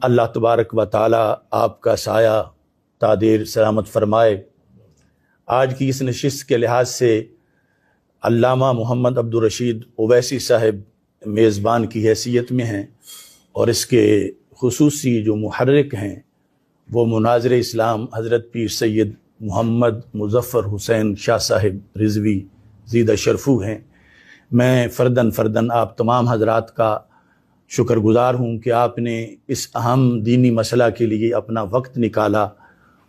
اللہ تبارک و تعالی آپ کا سایہ تادیر سلامت فرمائے۔ آج کی اس نشست کے لحاظ سے علامہ محمد عبدالرشید اویسی صاحب میزبان کی حیثیت میں ہیں، اور اس کے خصوصی جو محرک ہیں وہ مناظر اسلام حضرت پیر سید محمد مظفر حسین شاہ صاحب رضوی زیدہ شرفو ہیں۔ میں فرداً آپ تمام حضرات کا شکر گزار ہوں کہ آپ نے اس اہم دینی مسئلہ کے لیے اپنا وقت نکالا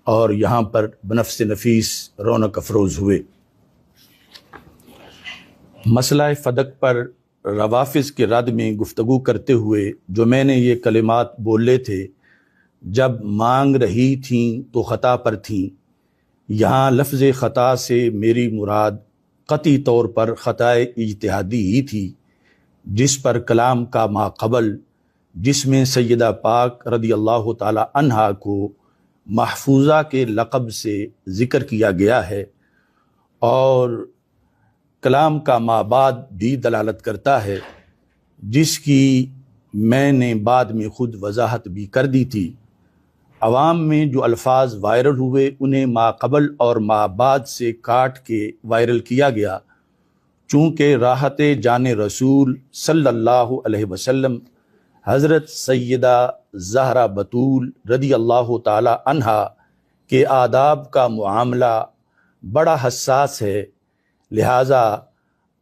اور یہاں پر بنفس نفیس رونق افروز ہوئے۔ مسئلہ فدق پر روافظ کے رد میں گفتگو کرتے ہوئے جو میں نے یہ کلمات بولے تھے، جب مانگ رہی تھیں تو خطا پر تھیں، یہاں لفظ خطا سے میری مراد قطعی طور پر خطائے اجتہادی ہی تھی، جس پر کلام کا ماقبل، جس میں سیدہ پاک رضی اللہ تعالی عنہا کو محفوظہ کے لقب سے ذکر کیا گیا ہے، اور کلام کا مابعد بھی دلالت کرتا ہے، جس کی میں نے بعد میں خود وضاحت بھی کر دی تھی۔ عوام میں جو الفاظ وائرل ہوئے انہیں ماقبل اور مابعد سے کاٹ کے وائرل کیا گیا، چونکہ راحت جان رسول صلی اللہ علیہ وسلم حضرت سیدہ زہرا بطول رضی اللہ تعالی عنہا کے آداب کا معاملہ بڑا حساس ہے، لہٰذا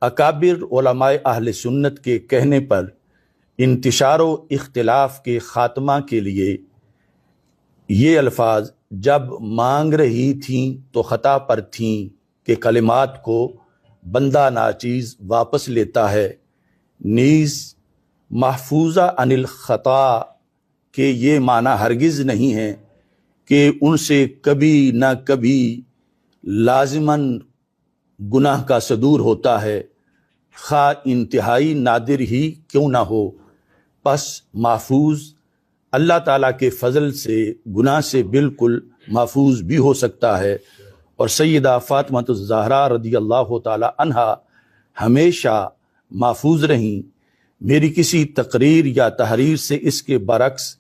اکابر علماء اہل سنت کے کہنے پر انتشار و اختلاف کے خاتمہ کے لیے یہ الفاظ جب مانگ رہی تھیں تو خطا پر تھیں کہ کلمات کو بندہ ناچیز واپس لیتا ہے، نیز محفوظہ عن الخطا کہ یہ معنی ہرگز نہیں ہے کہ ان سے کبھی نہ کبھی لازماً گناہ کا صدور ہوتا ہے، خواہ انتہائی نادر ہی کیوں نہ ہو۔ پس محفوظ اللہ تعالیٰ کے فضل سے گناہ سے بالکل محفوظ بھی ہو سکتا ہے، اور سیدہ فاطمہ الزہرا رضی اللہ تعالی عنہا ہمیشہ محفوظ رہیں۔ میری کسی تقریر یا تحریر سے اس کے برعکس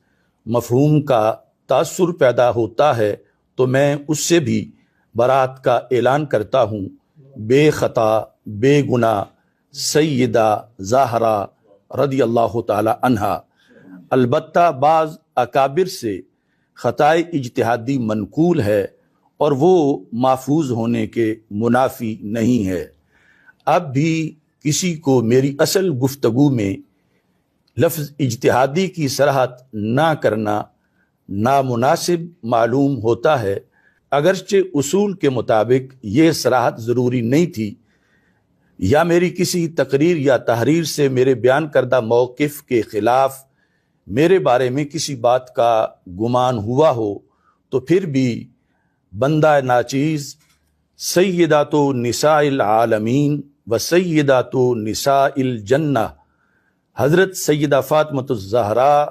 مفہوم کا تاثر پیدا ہوتا ہے تو میں اس سے بھی برات کا اعلان کرتا ہوں۔ بے خطا بے گناہ سیدہ زہرا رضی اللہ تعالی عنہا۔ البتہ بعض اکابر سے خطائے اجتہادی منقول ہے، اور وہ محفوظ ہونے کے منافی نہیں ہے۔ اب بھی کسی کو میری اصل گفتگو میں لفظ اجتہادی کی صراحت نہ کرنا نامناسب معلوم ہوتا ہے، اگرچہ اصول کے مطابق یہ صراحت ضروری نہیں تھی، یا میری کسی تقریر یا تحریر سے میرے بیان کردہ موقف کے خلاف میرے بارے میں کسی بات کا گمان ہوا ہو، تو پھر بھی بندہ ناچیز سیدات نساء العالمین و سیدات نساء الجنہ حضرت سیدہ فاطمہ الزہرا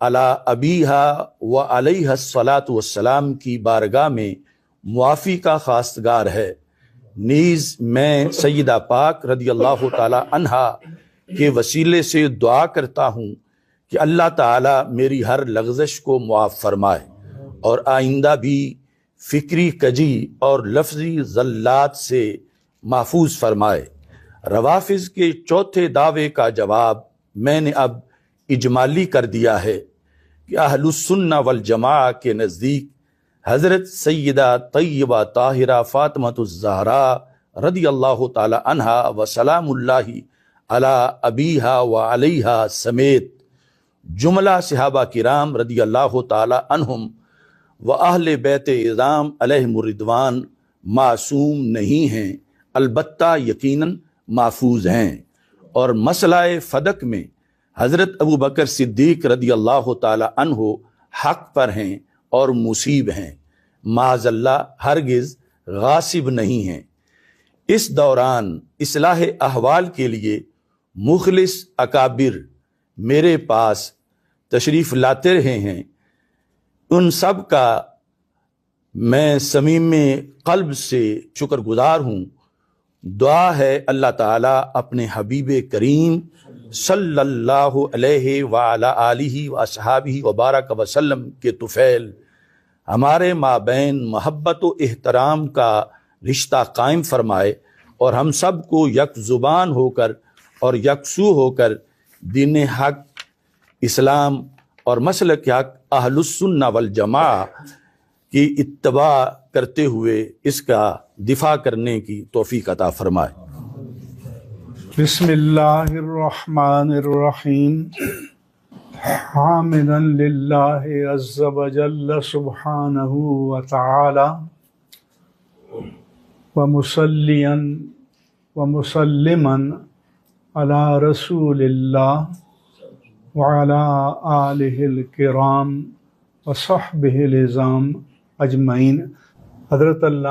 علی ابیہا و علیہ الصلاۃ والسلام کی بارگاہ میں معافی کا خواستگار ہے۔ نیز میں سیدہ پاک رضی اللہ تعالی عنہا کے وسیلے سے دعا کرتا ہوں کہ اللہ تعالیٰ میری ہر لغزش کو معاف فرمائے، اور آئندہ بھی فکری کجی اور لفظی زلات سے محفوظ فرمائے۔ روافظ کے چوتھے دعوے کا جواب میں نے اب اجمالی کر دیا ہے کہ اہل السنہ والجماعہ کے نزدیک حضرت سیدہ طیبہ طاہرہ فاطمہ الزہرا رضی اللہ تعالی عنہا و سلام اللہ علی ابیہا و علیہا سمیت جملہ صحابہ کرام رضی اللہ تعالی عنہم و اہل بیت اعظام علیہم الرضوان معصوم نہیں ہیں، البتہ یقیناً محفوظ ہیں، اور مسئلہ فدق میں حضرت ابو بکر صدیق رضی اللہ تعالی عنہ حق پر ہیں اور مصیب ہیں، معاذ اللہ ہرگز غاصب نہیں ہیں۔ اس دوران اصلاح احوال کے لیے مخلص اکابر میرے پاس تشریف لاتے رہے ہیں، ان سب کا میں صمیم قلب سے شکر گزار ہوں، دعا ہے اللہ تعالیٰ اپنے حبیب کریم صلی اللہ علیہ وعلی آلہ واصحابہ وبارک وسلم کے طفیل ہمارے مابین محبت و احترام کا رشتہ قائم فرمائے، اور ہم سب کو یک زبان ہو کر اور یکسو ہو کر دین حق، اسلام اور مسلک حق اہل السنہ والجماعہ کی اتباع کرتے ہوئے اس کا دفاع کرنے کی توفیق عطا فرمائے۔ بسم اللہ الرحمن الرحیم، حامدا للہ عز وجل سبحانہ وتعالی ومصلیا ومسلما علی رسول اللہ وعلی آلہ الکرام وصحبہ العظام اجمعین۔ حضرت اللہ